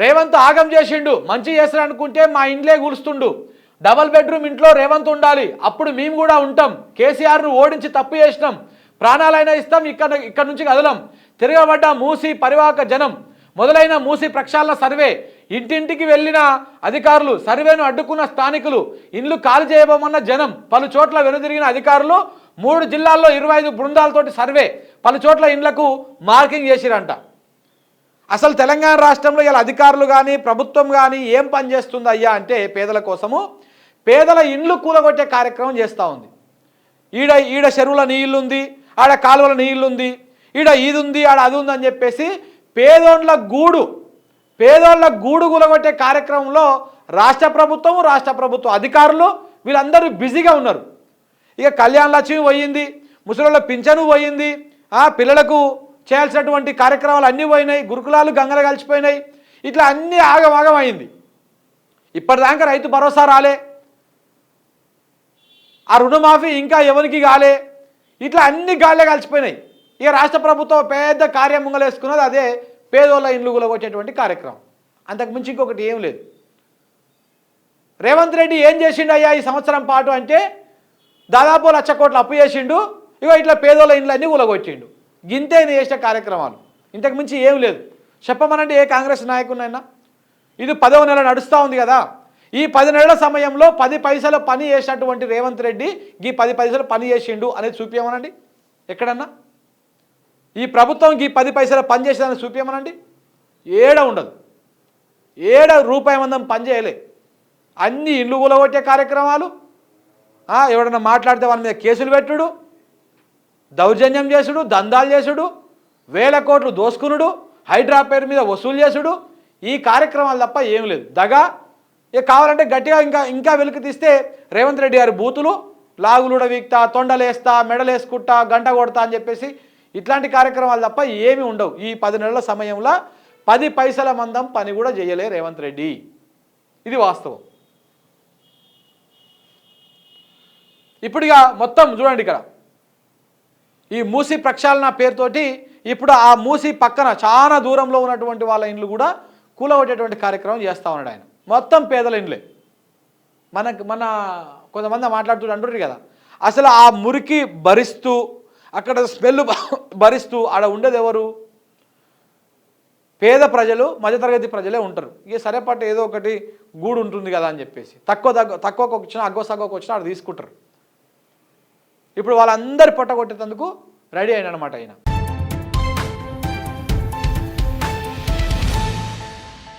రేవంత్ ఆగం చేసిండు, మంచి చేస్తాడు అనుకుంటే మా ఇంట్లే కూలుస్తుండు. డబల్ బెడ్రూమ్ ఇంట్లో రేవంత్ ఉండాలి, అప్పుడు మేము కూడా ఉంటాం. కేసీఆర్ను ఓడించి తప్పు చేసినాం, ప్రాణాలైనా ఇస్తాం, ఇక్కడ నుంచి కదలం. తిరగబడ్డ మూసి పరివాహక జనం, మొదలైన మూసి ప్రక్షాళన సర్వే, ఇంటింటికి వెళ్ళిన అధికారులు, సర్వేను అడ్డుకున్న స్థానికులు, ఇండ్లు ఖాళీ చేయబోమన్న జనం, పలు చోట్ల వెనుదిరిగిన అధికారులు, 3 జిల్లాల్లో 25 బృందాలతోటి సర్వే, పలు చోట్ల ఇండ్లకు మార్కింగ్ చేసిరంట. అసలు తెలంగాణ రాష్ట్రంలో ఇలా అధికారులు కానీ ప్రభుత్వం కానీ ఏం పని చేస్తుంది అయ్యా అంటే పేదల కోసము పేదల ఇండ్లు కూలగొట్టే కార్యక్రమం చేస్తూ ఉంది. ఈడ చెరువుల నీళ్ళు ఉంది, ఆడ కాలువల నీళ్ళు ఉంది, ఈడ ఇది ఉంది, ఆడ అది ఉంది అని చెప్పేసి పేదోళ్ళ గూడు కూలగొట్టే కార్యక్రమంలో రాష్ట్ర ప్రభుత్వం అధికారులు వీళ్ళందరూ బిజీగా ఉన్నారు. ఇక కళ్యాణ లక్ష్మి పోయింది, ముసలిళ్ళ పింఛను పోయింది, పిల్లలకు చేయాల్సినటువంటి కార్యక్రమాలు అన్నీ పోయినాయి, గురుకులాలు గంగలు కలిసిపోయినాయి, ఇట్లా అన్నీ ఆగమాగమైంది. ఇప్పటిదాకా రైతు భరోసా రాలే, ఆ రుణమాఫీ ఇంకా ఎవరికి కాలే, ఇట్లా అన్ని గాల్లే కలిసిపోయినాయి. ఇక రాష్ట్ర ప్రభుత్వం పెద్ద కార్యం ముంగలేసుకున్నది అదే పేదోళ్ళ ఇండ్లు కూలగొట్టేటువంటి కార్యక్రమం. అంతకుమించి ఇంకొకటి ఏం లేదు. రేవంత్ రెడ్డి ఏం చేసిండు అయ్యా ఈ సంవత్సరం పాటు అంటే దాదాపు 1,00,000 కోట్లు అప్పు చేసిండు, ఇగో ఇట్లా పేదోళ్ళ ఇండ్లన్నీ కూలగొట్టిండు. గింతే చేసిన కార్యక్రమాలు, ఇంతకుమించి ఏం లేదు. చెప్పమనండి ఏ కాంగ్రెస్ నాయకునైనా. ఇది 10వ నెల నడుస్తూ ఉంది కదా, ఈ 10 నెలల సమయంలో 10 పైసల పని చేసినటువంటి రేవంత్ రెడ్డి ఈ 10 పైసలు పని చేసిండు అనేది చూపించమనండి ఎక్కడన్నా. ఈ ప్రభుత్వం ఈ 10 పైసల పని చేసేదని చూపించమనండి. ఏడ ఉండదు, ఏడ రూపాయి మందం పని చేయలే. అన్ని ఇల్లు కూలగొట్టే కార్యక్రమాలు, ఎవడన్నా మాట్లాడితే వాళ్ళ మీద కేసులు పెట్టుడు, దౌర్జన్యం చేసుడు, దందాలు చేసుడు, 1000 కోట్లు దోసుకునుడు, హైడ్రా పేరు మీద వసూలు చేసుడు, ఈ కార్యక్రమాలు తప్ప ఏం లేదు. దగా ఇక కావాలంటే గట్టిగా ఇంకా వెలికి తీస్తే రేవంత్ రెడ్డి గారి బూతులు, లాగులుడ వీక్తా, తొండలేస్తా, మెడలేసుకుంటా, గంట కొడతా అని చెప్పేసి ఇట్లాంటి కార్యక్రమాలు తప్ప ఏమీ ఉండవు. ఈ 10 నెలల సమయంలో 10 పైసల మందం పని కూడా చేయలే రేవంత్ రెడ్డి. ఇది వాస్తవం. ఇప్పుడు ఇక మొత్తం చూడండి, ఇక్కడ ఈ మూసి ప్రక్షాళన పేరుతోటి ఇప్పుడు ఆ మూసి పక్కన చాలా దూరంలో ఉన్నటువంటి వాళ్ళ ఇండ్లు కూడా కూలగొట్టేటువంటి కార్యక్రమం చేస్తూ ఉన్నాడు ఆయన. మొత్తం పేదల ఇండ్లే. మన కొంతమంది మాట్లాడుతుంటారు కదా, అసలు ఆ మురికి భరిస్తూ అక్కడ స్మెల్ భరిస్తూ ఆడ ఉండేది ఎవరు? పేద ప్రజలు, మధ్యతరగతి ప్రజలే ఉంటారు. ఇక సరేపాటు ఏదో ఒకటి గూడు ఉంటుంది కదా అని చెప్పేసి తక్కువకు వచ్చినా అగ్గోసగ్గోకు వచ్చినా ఆడ తీసుకుంటారు. ఇప్పుడు వాళ్ళందరి పొట్ట కొట్టేందుకు రెడీ అయినమాట ఆయన.